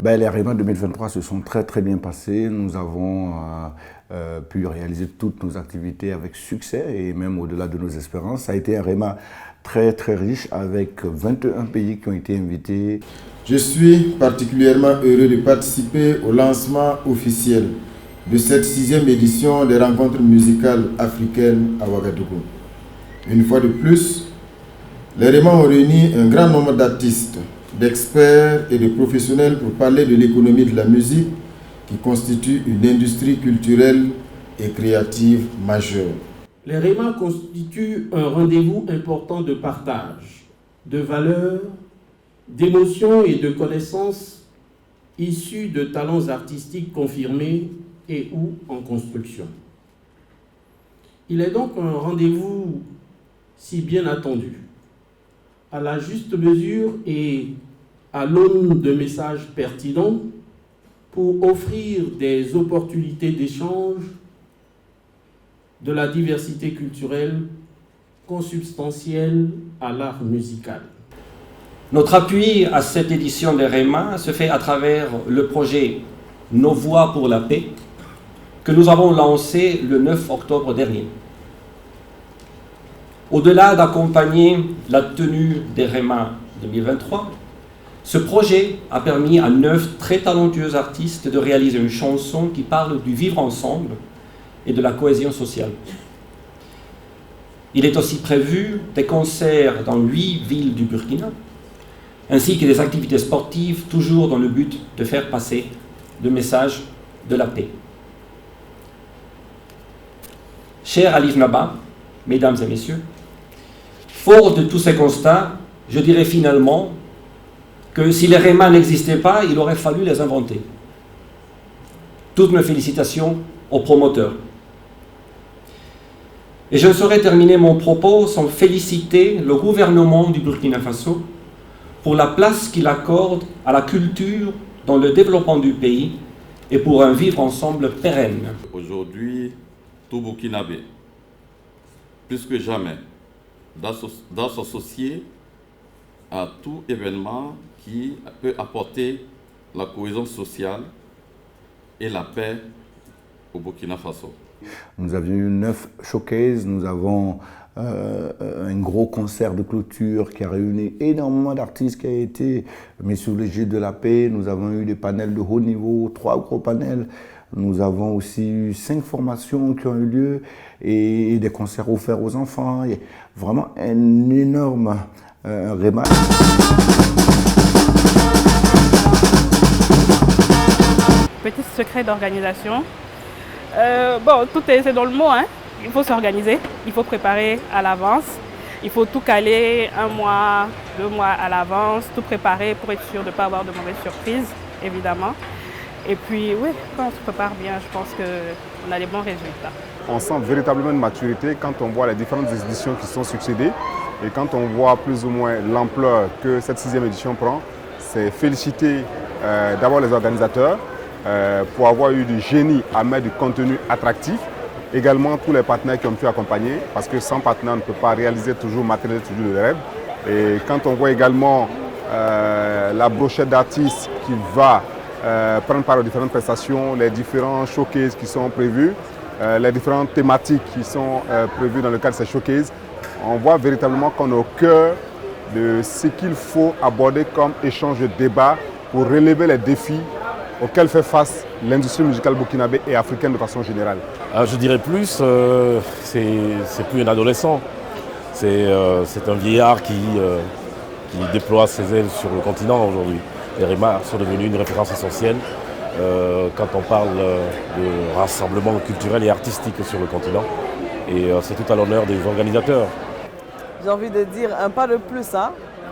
Les REMA 2023 se sont très bien passés. Nous avons pu réaliser toutes nos activités avec succès et même au-delà de nos espérances. Ça a été un REMA très riche avec 21 pays qui ont été invités. Je suis particulièrement heureux de participer au lancement officiel de cette 6e édition des rencontres musicales africaines à Ouagadougou. Une fois de plus, les REMA ont réuni un grand nombre d'artistes, d'experts et de professionnels pour parler de l'économie de la musique qui constitue une industrie culturelle et créative majeure. Les REMA constituent un rendez-vous important de partage, de valeurs, d'émotions et de connaissances issues de talents artistiques confirmés et ou en construction. Il est donc un rendez-vous si bien attendu, à la juste mesure et à l'aune de messages pertinents pour offrir des opportunités d'échange, de la diversité culturelle consubstantielle à l'art musical. Notre appui à cette édition des REMA se fait à travers le projet Nos Voix pour la paix que nous avons lancé le 9 octobre dernier. Au-delà d'accompagner la tenue des REMA 2023, ce projet a permis à 9 très talentueux artistes de réaliser une chanson qui parle du vivre ensemble et de la cohésion sociale. Il est aussi prévu des concerts dans 8 villes du Burkina, ainsi que des activités sportives, toujours dans le but de faire passer le message de la paix. Cher Alif Naba, mesdames et messieurs, fort de tous ces constats, je dirais finalement que si les REMA n'existaient pas, il aurait fallu les inventer. Toutes mes félicitations aux promoteurs. Et je ne saurais terminer mon propos sans féliciter le gouvernement du Burkina Faso pour la place qu'il accorde à la culture dans le développement du pays et pour un vivre ensemble pérenne. Aujourd'hui, tout Burkinabé, plus que jamais, doit s'associer à tout événement qui peut apporter la cohésion sociale et la paix au Burkina Faso. Nous avions eu 9 showcases, nous avons un gros concert de clôture qui a réuni énormément d'artistes qui a été mis sous l'égide de la paix. Nous avons eu des panels de haut niveau, 3 gros panels. Nous avons aussi eu 5 formations qui ont eu lieu et des concerts offerts aux enfants. Et vraiment un énorme REMA. Petit secret d'organisation. Tout c'est dans le mot, hein. Il faut s'organiser, il faut préparer à l'avance, il faut tout caler 1 mois, 2 mois à l'avance, tout préparer pour être sûr de ne pas avoir de mauvaises surprises, évidemment. Et puis oui, quand on se prépare bien, je pense qu'on a des bons résultats. On sent véritablement une maturité quand on voit les différentes éditions qui sont succédées et quand on voit plus ou moins l'ampleur que cette 6e édition prend. C'est féliciter d'abord les organisateurs pour avoir eu du génie à mettre du contenu attractif. Également tous les partenaires qui ont pu accompagner, parce que sans partenaire on ne peut pas réaliser toujours matériel, toujours le rêve. Et quand on voit également la brochette d'artistes qui va prendre part aux différentes prestations, les différents showcases qui sont prévus, les différentes thématiques qui sont prévues dans le cadre de ces showcases, on voit véritablement qu'on est au cœur de ce qu'il faut aborder comme échange de débat pour relever les défis auxquels fait face l'industrie musicale burkinabé et africaine de façon générale. Je dirais plus, c'est plus un adolescent, c'est un vieillard qui déploie ses ailes sur le continent aujourd'hui. Les REMA sont devenus une référence essentielle quand on parle de rassemblement culturel et artistique sur le continent. Et c'est tout à l'honneur des organisateurs. J'ai envie de dire un pas de plus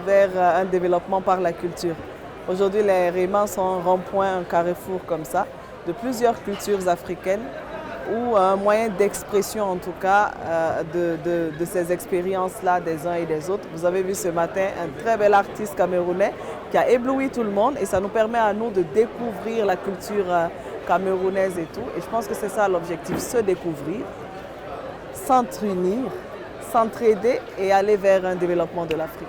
vers un développement par la culture. Aujourd'hui, les REMA sont un rond-point, un carrefour comme ça, de plusieurs cultures africaines, ou un moyen d'expression en tout cas de ces expériences-là des uns et des autres. Vous avez vu ce matin un très bel artiste camerounais qui a ébloui tout le monde et ça nous permet à nous de découvrir la culture camerounaise et tout. Et je pense que c'est ça l'objectif, se découvrir, s'entrunir, s'entraider et aller vers un développement de l'Afrique.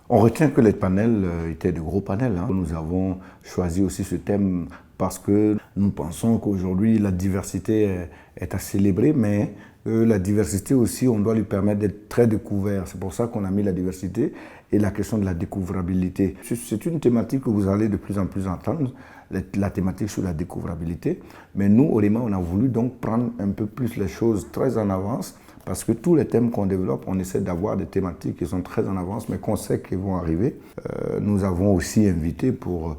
On retient que les panels étaient de gros panels. Nous avons choisi aussi ce thème parce que nous pensons qu'aujourd'hui la diversité est à célébrer, mais la diversité aussi, on doit lui permettre d'être très découvert. C'est pour ça qu'on a mis la diversité et la question de la découvrabilité. C'est une thématique que vous allez de plus en plus entendre, la thématique sur la découvrabilité. Mais nous, au REMA, on a voulu donc prendre un peu plus les choses très en avance, parce que tous les thèmes qu'on développe, on essaie d'avoir des thématiques qui sont très en avance, mais qu'on sait qu'ils vont arriver. Nous avons aussi invité pour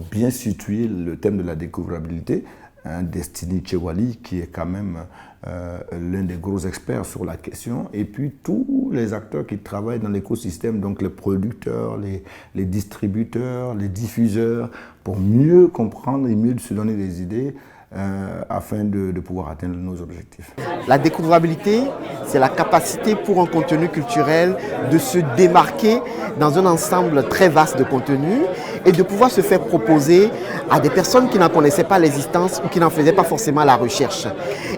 bien situer le thème de la découvrabilité, Destiny Chewali, qui est quand même l'un des gros experts sur la question, et puis tous les acteurs qui travaillent dans l'écosystème, donc les producteurs, les distributeurs, les diffuseurs, pour mieux comprendre et mieux se donner des idées afin de pouvoir atteindre nos objectifs. La découvrabilité, c'est la capacité pour un contenu culturel de se démarquer dans un ensemble très vaste de contenus et de pouvoir se faire proposer à des personnes qui n'en connaissaient pas l'existence ou qui n'en faisaient pas forcément la recherche.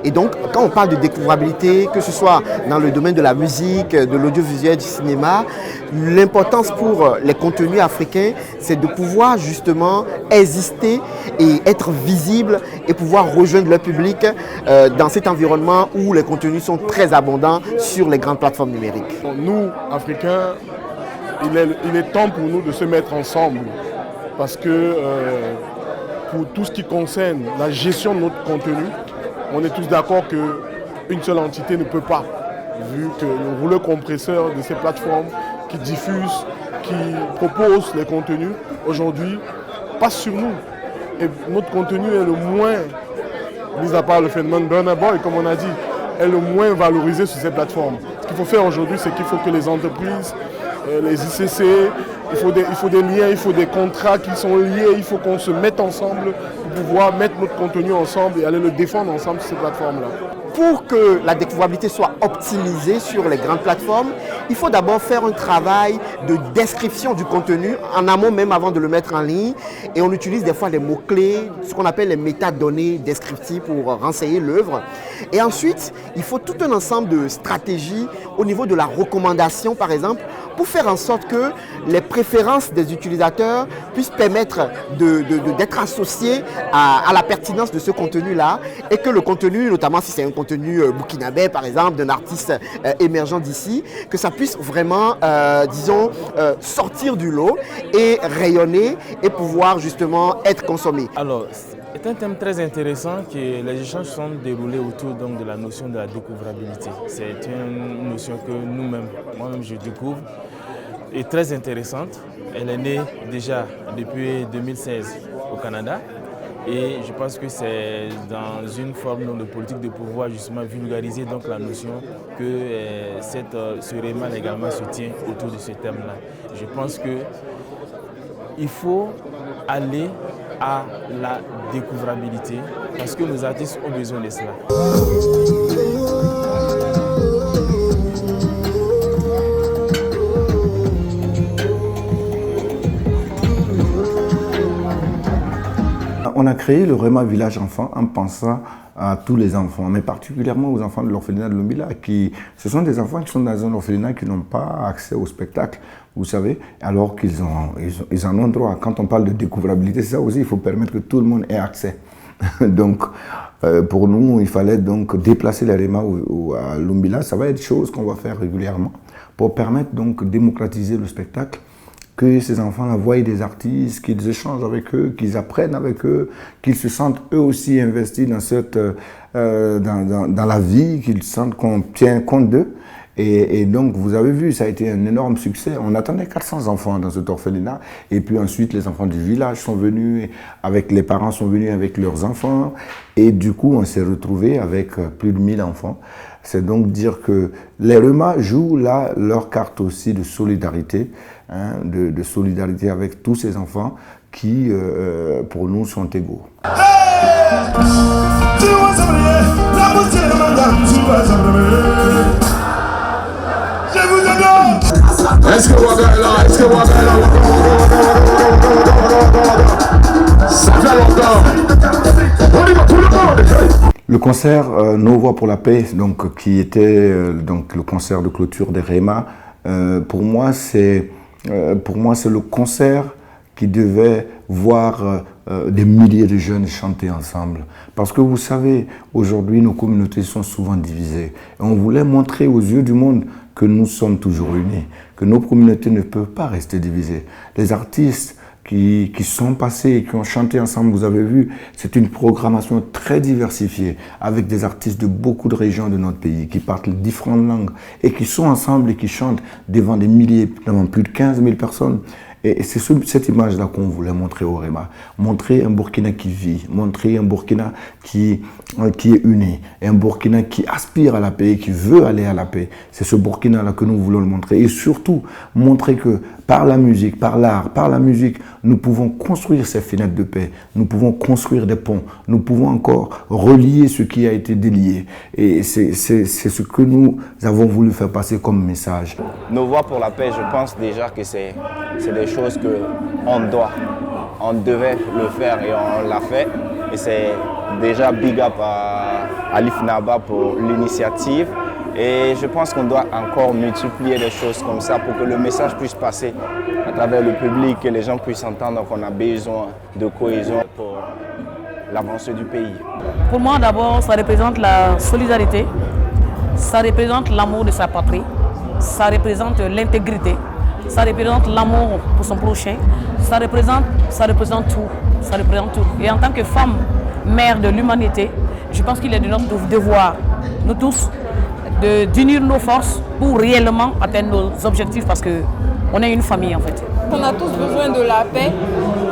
Et donc, quand on parle de découvrabilité, que ce soit dans le domaine de la musique, de l'audiovisuel, du cinéma, l'importance pour les contenus africains, c'est de pouvoir justement exister et être visible et pouvoir rejoindre le public dans cet environnement où les contenus sont très abondants sur les grandes plateformes numériques. Nous, Africains, il est temps pour nous de se mettre ensemble parce que pour tout ce qui concerne la gestion de notre contenu, on est tous d'accord qu'une seule entité ne peut pas, vu que le rouleau compresseur de ces plateformes qui diffusent, qui proposent les contenus, aujourd'hui, passe sur nous. Et notre contenu est le moins, mis à part le phénomène Burna Boy, comme on a dit, est le moins valorisé sur ces plateformes. Ce qu'il faut faire aujourd'hui, c'est qu'il faut que les entreprises, les ICC, il faut des liens, il faut des contrats qui sont liés, il faut qu'on se mette ensemble pour pouvoir mettre notre contenu ensemble et aller le défendre ensemble sur ces plateformes-là. Pour que la découvrabilité soit optimisée sur les grandes plateformes, il faut d'abord faire un travail de description du contenu, en amont même avant de le mettre en ligne. Et on utilise des fois les mots-clés, ce qu'on appelle les métadonnées descriptives pour renseigner l'œuvre. Et ensuite, il faut tout un ensemble de stratégies au niveau de la recommandation, par exemple, pour faire en sorte que les préférences des utilisateurs puissent permettre d'être associées à la pertinence de ce contenu-là et que le contenu, notamment si c'est un contenu burkinabé par exemple, d'un artiste émergent d'ici, que ça puisse vraiment, disons, sortir du lot et rayonner et pouvoir justement être consommé. Alors, c'est un thème très intéressant que les échanges sont déroulés autour donc, de la notion de la découvrabilité. C'est une notion que nous-mêmes, moi-même je découvre, est très intéressante. Elle est née déjà depuis 2016 au Canada. Et je pense que c'est dans une forme de politique de pouvoir justement vulgariser donc, la notion que ce REMA également se tient autour de ce thème-là. Je pense qu'il faut aller à la découvrabilité parce que nos artistes ont besoin de cela. On a créé le REMA Village Enfants en pensant à tous les enfants, mais particulièrement aux enfants de l'orphelinat de Lumbila. Ce sont des enfants qui sont dans un orphelinat qui n'ont pas accès au spectacle, vous savez, alors qu'ils en ont droit. Quand on parle de découvrabilité, c'est ça aussi, il faut permettre que tout le monde ait accès. Donc, pour nous, il fallait donc déplacer les REMA à Lumbila. Ça va être chose qu'on va faire régulièrement pour permettre donc de démocratiser le spectacle, que ces enfants-là voient des artistes, qu'ils échangent avec eux, qu'ils apprennent avec eux, qu'ils se sentent eux aussi investis dans la vie, qu'ils sentent qu'on tient compte d'eux. Et donc, vous avez vu, ça a été un énorme succès. On attendait 400 enfants dans cet orphelinat. Et puis ensuite, les enfants du village sont venus, les parents sont venus avec leurs enfants. Et du coup, on s'est retrouvés avec plus de 1000 enfants. C'est donc dire que les REMA jouent là leur carte aussi de solidarité, de solidarité avec tous ces enfants qui, pour nous, sont égaux. Hey! Le concert Nos Voix pour la Paix, donc, qui était donc, le concert de clôture des REMA, pour moi c'est le concert qui devait voir des milliers de jeunes chanter ensemble. Parce que vous savez, aujourd'hui, nos communautés sont souvent divisées. Et on voulait montrer aux yeux du monde que nous sommes toujours unis, que nos communautés ne peuvent pas rester divisées. Les artistes qui sont passés et qui ont chanté ensemble, vous avez vu, c'est une programmation très diversifiée, avec des artistes de beaucoup de régions de notre pays, qui parlent différentes langues, et qui sont ensemble et qui chantent devant des milliers, devant plus de 15 000 personnes. Et c'est cette image-là qu'on voulait montrer au REMA. Montrer un Burkina qui vit, montrer un Burkina qui est uni, un Burkina qui aspire à la paix, qui veut aller à la paix. C'est ce Burkina-là que nous voulons le montrer. Et surtout, montrer que par la musique, par l'art, par la musique, nous pouvons construire ces fenêtres de paix. Nous pouvons construire des ponts. Nous pouvons encore relier ce qui a été délié. Et c'est ce que nous avons voulu faire passer comme message. Nos Voix pour la Paix, je pense déjà que c'est des choses on devait le faire et on l'a fait. Et c'est déjà big up à l'IFNABA pour l'initiative. Et je pense qu'on doit encore multiplier des choses comme ça pour que le message puisse passer à travers le public et les gens puissent entendre qu'on a besoin de cohésion pour l'avancée du pays. Pour moi, d'abord, ça représente la solidarité, ça représente l'amour de sa patrie, ça représente l'intégrité, ça représente l'amour pour son prochain, ça représente tout, ça représente tout. Et en tant que femme, mère de l'humanité, je pense qu'il est de notre devoir, nous tous, d'unir nos forces pour réellement atteindre nos objectifs parce qu'on est une famille en fait. On a tous besoin de la paix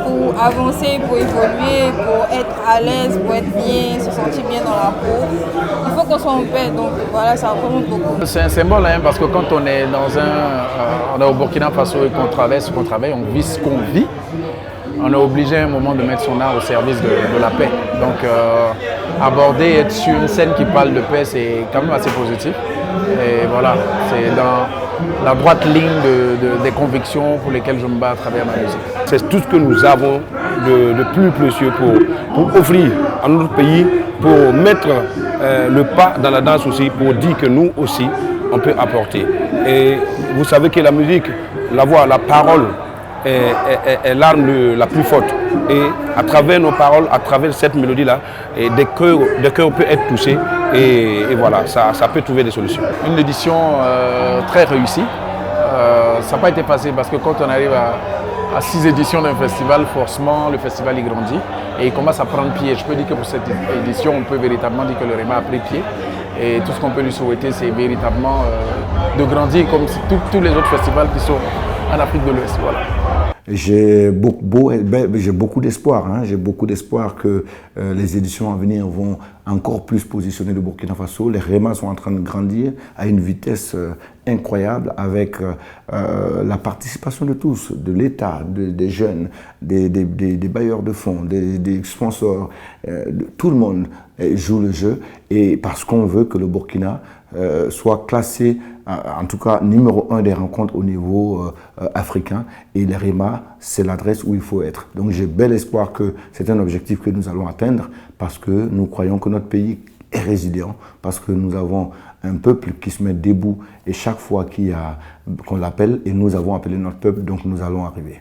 pour avancer, pour évoluer, pour être à l'aise, pour être bien, se sentir bien dans la peau. Il faut qu'on soit en paix, donc voilà, ça représente beaucoup. C'est un symbole parce que quand on est on est au Burkina Faso et qu'on traverse, on vit ce qu'on vit. On est obligé à un moment de mettre son art au service de la paix. Donc aborder, être sur une scène qui parle de paix, c'est quand même assez positif. Et voilà, c'est dans la droite ligne des convictions pour lesquelles je me bats à travers ma musique. C'est tout ce que nous avons de plus précieux pour offrir à notre pays, pour mettre le pas dans la danse aussi, pour dire que nous aussi, on peut apporter. Et vous savez que la musique, la voix, la parole, est l'arme la plus forte. Et à travers nos paroles, à travers cette mélodie-là, des cœurs peuvent être touchés et voilà, ça peut trouver des solutions. Une édition très réussie. Ça n'a pas été facile parce que quand on arrive à 6 éditions d'un festival, forcément le festival y grandit et il commence à prendre pied. Je peux dire que pour cette édition, on peut véritablement dire que le REMA a pris pied. Et tout ce qu'on peut lui souhaiter, c'est véritablement de grandir comme tous les autres festivals qui sont en Afrique de l'Ouest. Voilà. J'ai beaucoup d'espoir. J'ai beaucoup d'espoir que les éditions à venir vont encore plus positionner le Burkina Faso. Les REMA sont en train de grandir à une vitesse incroyable avec la participation de tous, de l'État, des jeunes, des bailleurs de fonds, des sponsors. Tout le monde joue le jeu et parce qu'on veut que le Burkina soit classé, en tout cas numéro 1 des rencontres au niveau africain. Et les REMA, c'est l'adresse où il faut être. Donc j'ai bel espoir que c'est un objectif que nous allons atteindre parce que nous croyons que notre pays est résilient, parce que nous avons un peuple qui se met debout et chaque fois qu'on l'appelle, et nous avons appelé notre peuple, donc nous allons arriver.